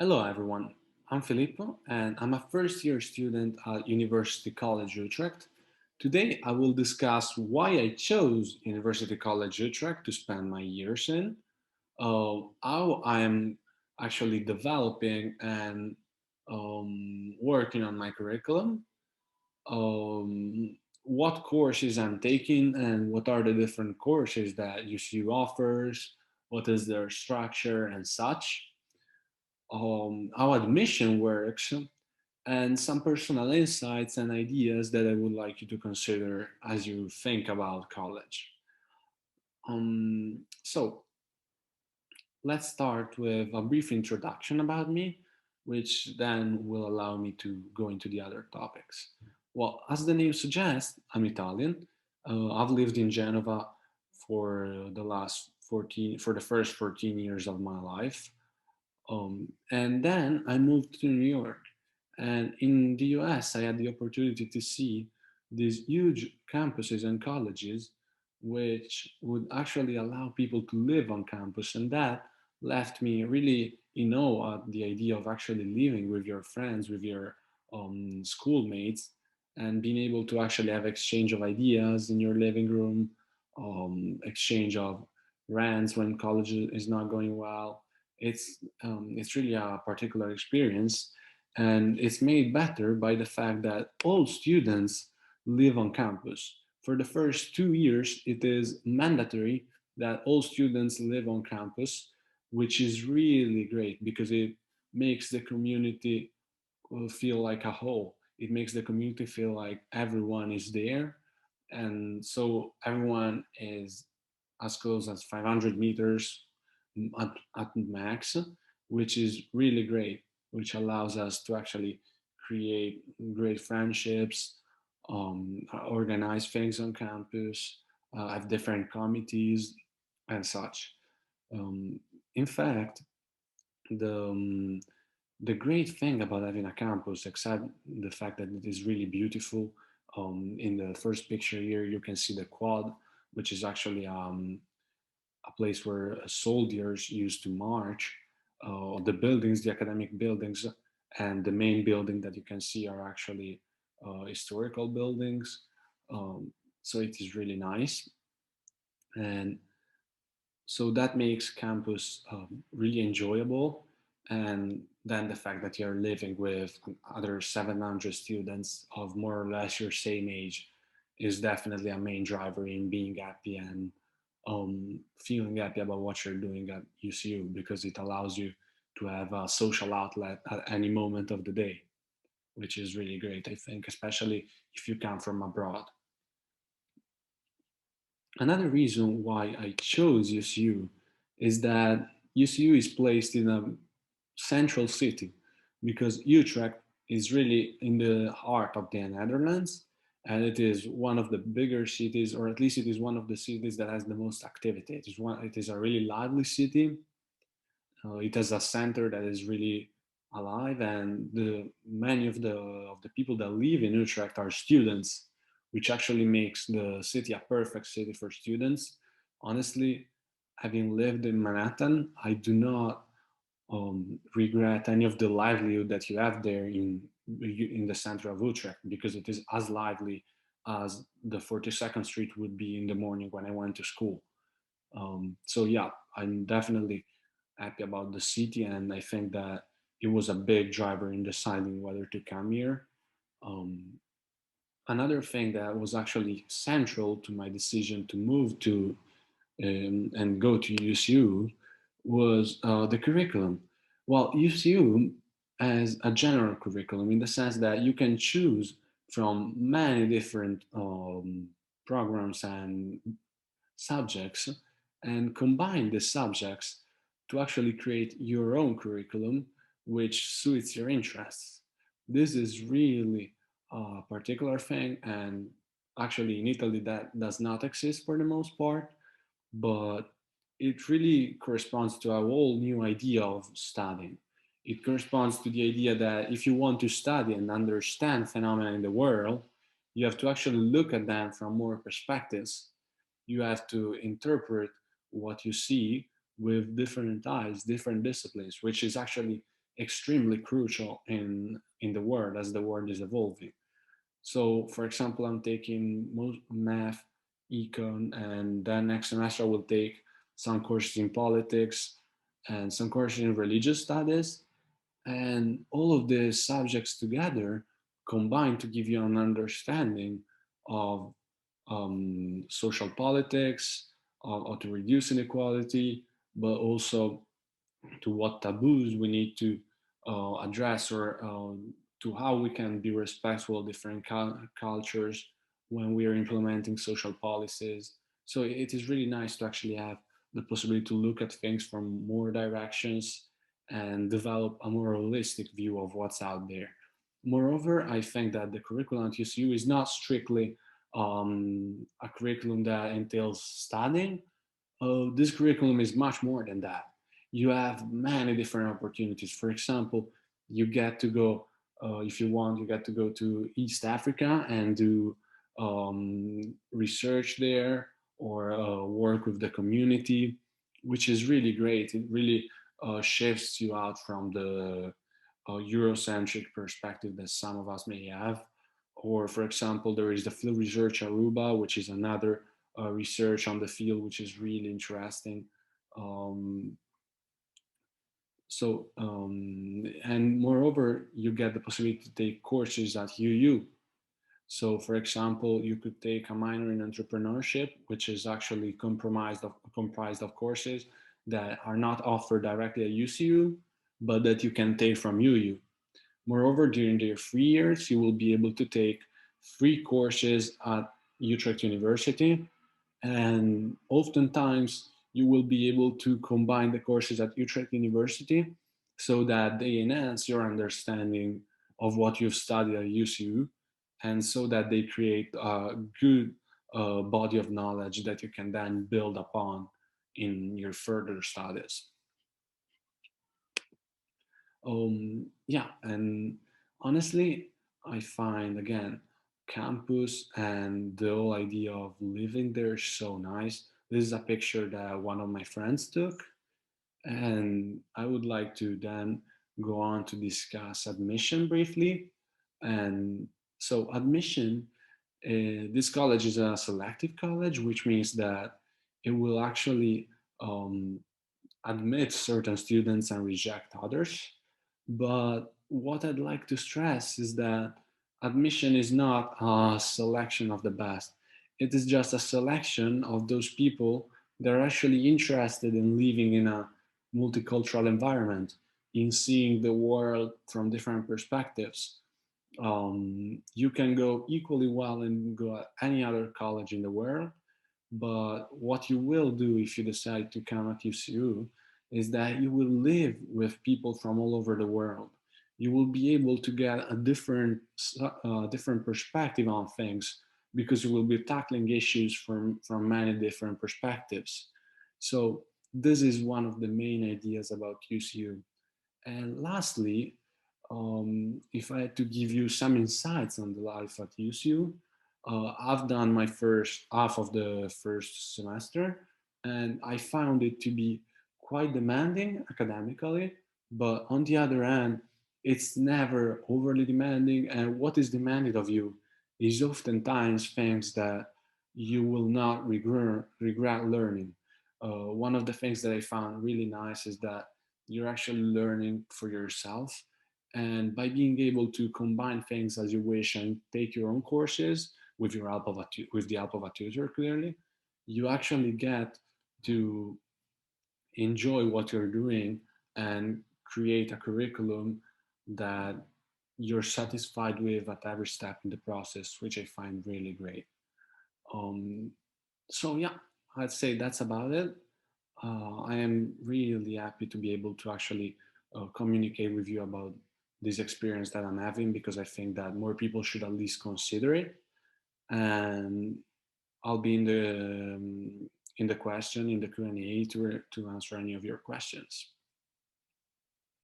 Hello, everyone. I'm Filippo, and I'm a first year student at University College Utrecht. Today, I will discuss why I chose University College Utrecht to spend my years in, how I am actually developing and working on my curriculum, what courses I'm taking, and what are the different courses that UCU offers, what is their structure, and such how admission works, and some personal insights and ideas that I would like you to consider as you think about college. So let's start with a brief introduction about me, which then will allow me to go into the other topics. Well, as the name suggests, I'm Italian. I've lived in Genova for the first 14 years of my life. And then I moved to New York. And in the US, I had the opportunity to see these huge campuses and colleges, which would actually allow people to live on campus. And that left me really in awe at the idea of actually living with your friends, with your schoolmates, and being able to actually have exchange of ideas in your living room, exchange of rants when college is not going well. It's really a particular experience, and it's made better by the fact that all students live on campus. For the first 2 years, it is mandatory that all students live on campus, which is really great because it makes the community feel like a whole. It makes the community feel like everyone is there, and so everyone is as close as 500 meters at max, which is really great, which allows us to actually create great friendships, organize things on campus, have different committees and such. Um, in fact, the um, the great thing about having a campus, except the fact that it is really beautiful, in the first picture here, you can see the quad, which is actually a place where soldiers used to march. The buildings, the academic buildings, and the main building that you can see are actually historical buildings. Um, so it is really nice. And so that makes campus really enjoyable. And then the fact that you're living with other 700 students of more or less your same age is definitely a main driver in being happy and feeling happy about what you're doing at UCU, because it allows you to have a social outlet at any moment of the day, which is really great, I think, especially if you come from abroad. Another reason why I chose UCU is that UCU is placed in a central city, because Utrecht is really in the heart of the Netherlands, and it is one of the bigger cities, or at least it is one of the cities that has the most activity. It is a really lively city. It has a center that is really alive, and the many of the people that live in Utrecht are students, which actually makes the city a perfect city for students. Honestly, having lived in Manhattan, I do not regret any of the livelihood that you have there in the center of Utrecht, because it is as lively as the 42nd Street would be in the morning when I went to school. So yeah, I'm definitely happy about the city, and I think that it was a big driver in deciding whether to come here. Um, Another thing that was actually central to my decision to move to and go to UCU was the curriculum. Well, UCU has a general curriculum in the sense that you can choose from many different programs and subjects and combine the subjects to actually create your own curriculum which suits your interests. This is really a particular thing, and actually in Italy that does not exist for the most part, but it really corresponds to a whole new idea of studying. It corresponds to the idea that if you want to study and understand phenomena in the world, you have to actually look at them from more perspectives. You have to interpret what you see with different eyes, different disciplines, which is actually extremely crucial in the world as the world is evolving. So, for example, I'm taking math, econ, and then next semester I will take some courses in politics and some courses in religious studies. And all of these subjects together combine to give you an understanding of social politics, of how to reduce inequality, but also to what taboos we need to address, or to how we can be respectful of different cultures when we are implementing social policies. So it is really nice to actually have the possibility to look at things from more directions and develop a more holistic view of what's out there. Moreover, I think that the curriculum at UCU is not strictly a curriculum that entails studying. This curriculum is much more than that. You have many different opportunities. For example, you get to go, if you want, you get to go to East Africa and do research there, or work with the community, which is really great. It really shifts you out from the Eurocentric perspective that some of us may have. Or, for example, there is the field research Aruba, which is another research on the field, which is really interesting. Um, and moreover, you get the possibility to take courses at UU. So, for example, you could take a minor in entrepreneurship, which is actually comprised of courses that are not offered directly at UCU, but that you can take from UU. Moreover, during their 3 years, you will be able to take free courses at Utrecht University, and oftentimes you will be able to combine the courses at Utrecht University so that they enhance your understanding of what you've studied at UCU, and so that they create a good body of knowledge that you can then build upon in your further studies. Yeah, and honestly, I find again campus and the whole idea of living there is so nice. This is a picture that one of my friends took, and I would like to then go on to discuss admission briefly. And so, admission, this college is a selective college, which means that it will actually um, admit certain students and reject others. But what I'd like to stress is that admission is not a selection of the best. It is just a selection of those people that are actually interested in living in a multicultural environment, in seeing the world from different perspectives. You can go equally well and go at any other college in the world, but what you will do if you decide to come at UCU is that you will live with people from all over the world. You will be able to get a different perspective on things, because you will be tackling issues from many different perspectives. So this is one of the main ideas about UCU. And lastly, if I had to give you some insights on the life at UCU, I've done my first half of the first semester, and I found it to be quite demanding academically. But on the other hand, it's never overly demanding, and what is demanded of you is oftentimes things that you will not regret learning. One of the things that I found really nice is that you're actually learning for yourself. And by being able to combine things as you wish and take your own courses with your help of with the help of a tutor, clearly, you actually get to enjoy what you're doing and create a curriculum that you're satisfied with at every step in the process, which I find really great. Um, so yeah, I'd say that's about it. I am really happy to be able to actually communicate with you about this experience that I'm having, because I think that more people should at least consider it. And I'll be in the question in the Q&A to answer any of your questions.